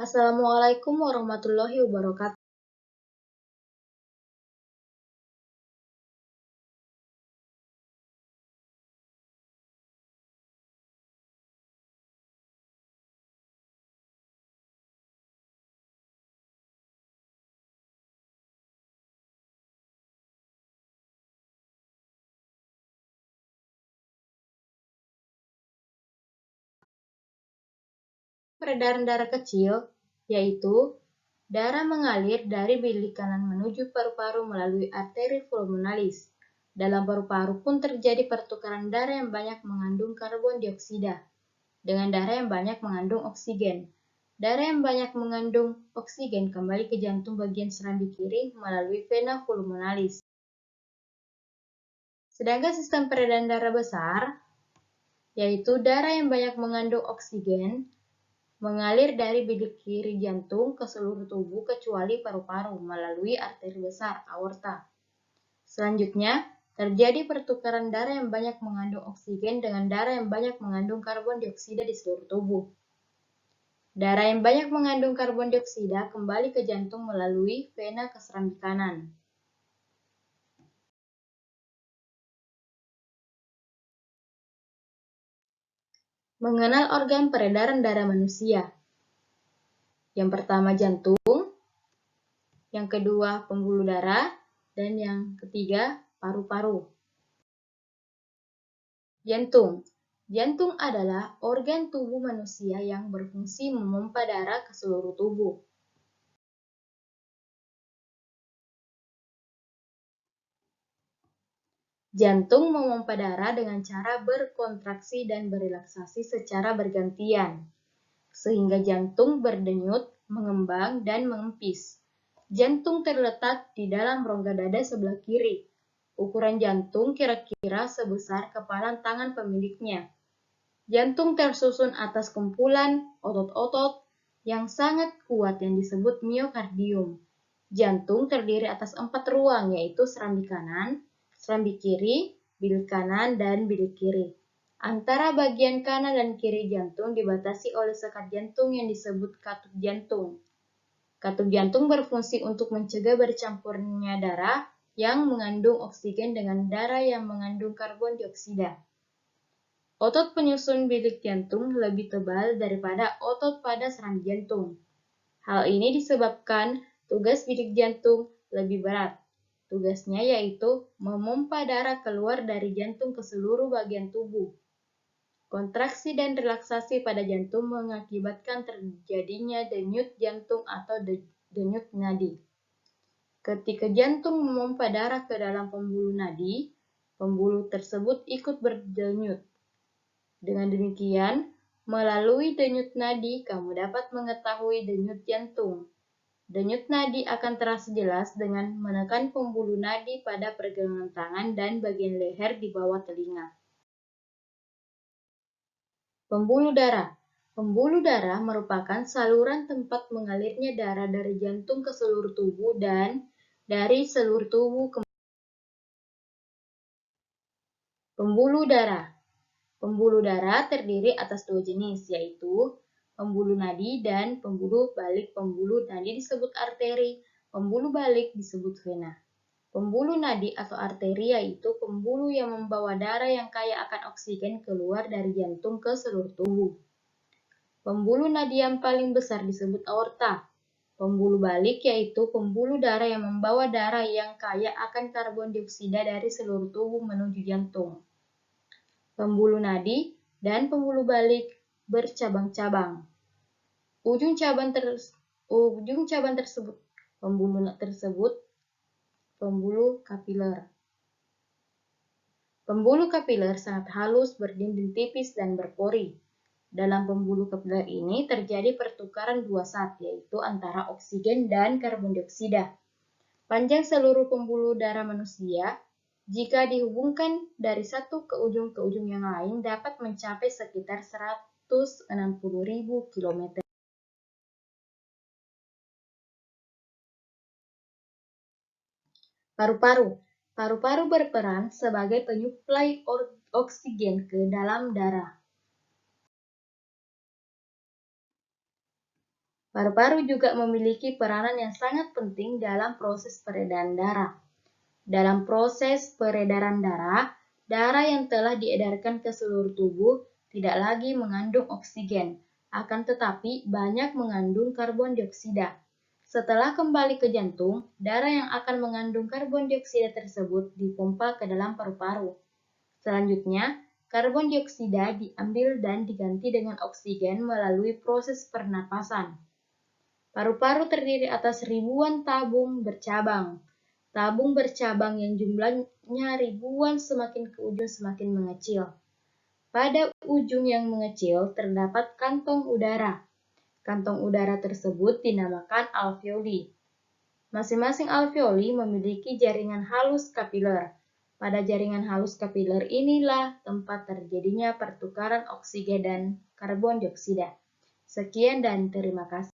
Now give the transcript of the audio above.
Assalamualaikum warahmatullahi wabarakatuh. Peredaran darah kecil, yaitu darah mengalir dari bilik kanan menuju paru-paru melalui arteri pulmonalis. Dalam paru-paru pun terjadi pertukaran darah yang banyak mengandung karbon dioksida dengan darah yang banyak mengandung oksigen. Darah yang banyak mengandung oksigen kembali ke jantung bagian serambi kiri melalui vena pulmonalis. Sedangkan sistem peredaran darah besar, yaitu darah yang banyak mengandung oksigen, mengalir dari bilik kiri jantung ke seluruh tubuh kecuali paru-paru melalui arteri besar, aorta. Selanjutnya, terjadi pertukaran darah yang banyak mengandung oksigen dengan darah yang banyak mengandung karbon dioksida di seluruh tubuh. Darah yang banyak mengandung karbon dioksida kembali ke jantung melalui vena ke serambi kanan. Mengenal organ peredaran darah manusia. Yang pertama jantung, yang kedua pembuluh darah, dan yang ketiga paru-paru. Jantung. Jantung adalah organ tubuh manusia yang berfungsi memompa darah ke seluruh tubuh. Jantung memompa darah dengan cara berkontraksi dan berelaksasi secara bergantian, sehingga jantung berdenyut, mengembang, dan mengempis. Jantung terletak di dalam rongga dada sebelah kiri. Ukuran jantung kira-kira sebesar kepalan tangan pemiliknya. Jantung tersusun atas kumpulan otot-otot yang sangat kuat yang disebut miokardium. Jantung terdiri atas 4 ruang, yaitu serambi kanan, serambi kiri, bilik kanan, dan bilik kiri. Antara bagian kanan dan kiri jantung dibatasi oleh sekat jantung yang disebut katup jantung. Katup jantung berfungsi untuk mencegah bercampurnya darah yang mengandung oksigen dengan darah yang mengandung karbon dioksida. Otot penyusun bilik jantung lebih tebal daripada otot pada serambi jantung. Hal ini disebabkan tugas bilik jantung lebih berat. Tugasnya yaitu memompa darah keluar dari jantung ke seluruh bagian tubuh. Kontraksi dan relaksasi pada jantung mengakibatkan terjadinya denyut jantung atau denyut nadi. Ketika jantung memompa darah ke dalam pembuluh nadi, pembuluh tersebut ikut berdenyut. Dengan demikian, melalui denyut nadi, kamu dapat mengetahui denyut jantung. Denyut nadi akan terasa jelas dengan menekan pembuluh nadi pada pergelangan tangan dan bagian leher di bawah telinga. Pembuluh darah. Pembuluh darah merupakan saluran tempat mengalirnya darah dari jantung ke seluruh tubuh dan dari seluruh tubuh ke pembuluh darah. Pembuluh darah terdiri atas 2 jenis, yaitu pembuluh nadi dan pembuluh balik. Pembuluh nadi disebut arteri, pembuluh balik disebut vena. Pembuluh nadi atau arteri yaitu pembuluh yang membawa darah yang kaya akan oksigen keluar dari jantung ke seluruh tubuh. Pembuluh nadi yang paling besar disebut aorta. Pembuluh balik yaitu pembuluh darah yang membawa darah yang kaya akan karbon dioksida dari seluruh tubuh menuju jantung. Pembuluh nadi dan pembuluh balik bercabang-cabang. Ujung cabang tersebut pembuluh kapiler. Pembuluh kapiler sangat halus, berdinding tipis, dan berpori. Dalam pembuluh kapiler ini terjadi pertukaran 2 zat, yaitu antara oksigen dan karbon dioksida. Panjang seluruh pembuluh darah manusia, jika dihubungkan dari satu ke ujung yang lain, dapat mencapai sekitar 160.000 km. Paru-paru. Paru-paru berperan sebagai penyuplai oksigen ke dalam darah. Paru-paru juga memiliki peranan yang sangat penting dalam proses peredaran darah. Dalam proses peredaran darah, darah yang telah diedarkan ke seluruh tubuh tidak lagi mengandung oksigen, akan tetapi banyak mengandung karbon dioksida. Setelah kembali ke jantung, darah yang akan mengandung karbon dioksida tersebut dipompa ke dalam paru-paru. Selanjutnya, karbon dioksida diambil dan diganti dengan oksigen melalui proses pernapasan. Paru-paru terdiri atas ribuan tabung bercabang. Tabung bercabang yang jumlahnya ribuan semakin ke ujung semakin mengecil. Pada ujung yang mengecil terdapat kantong udara. Kantong udara tersebut dinamakan alveoli. Masing-masing alveoli memiliki jaringan halus kapiler. Pada jaringan halus kapiler inilah tempat terjadinya pertukaran oksigen dan karbon dioksida. Sekian dan terima kasih.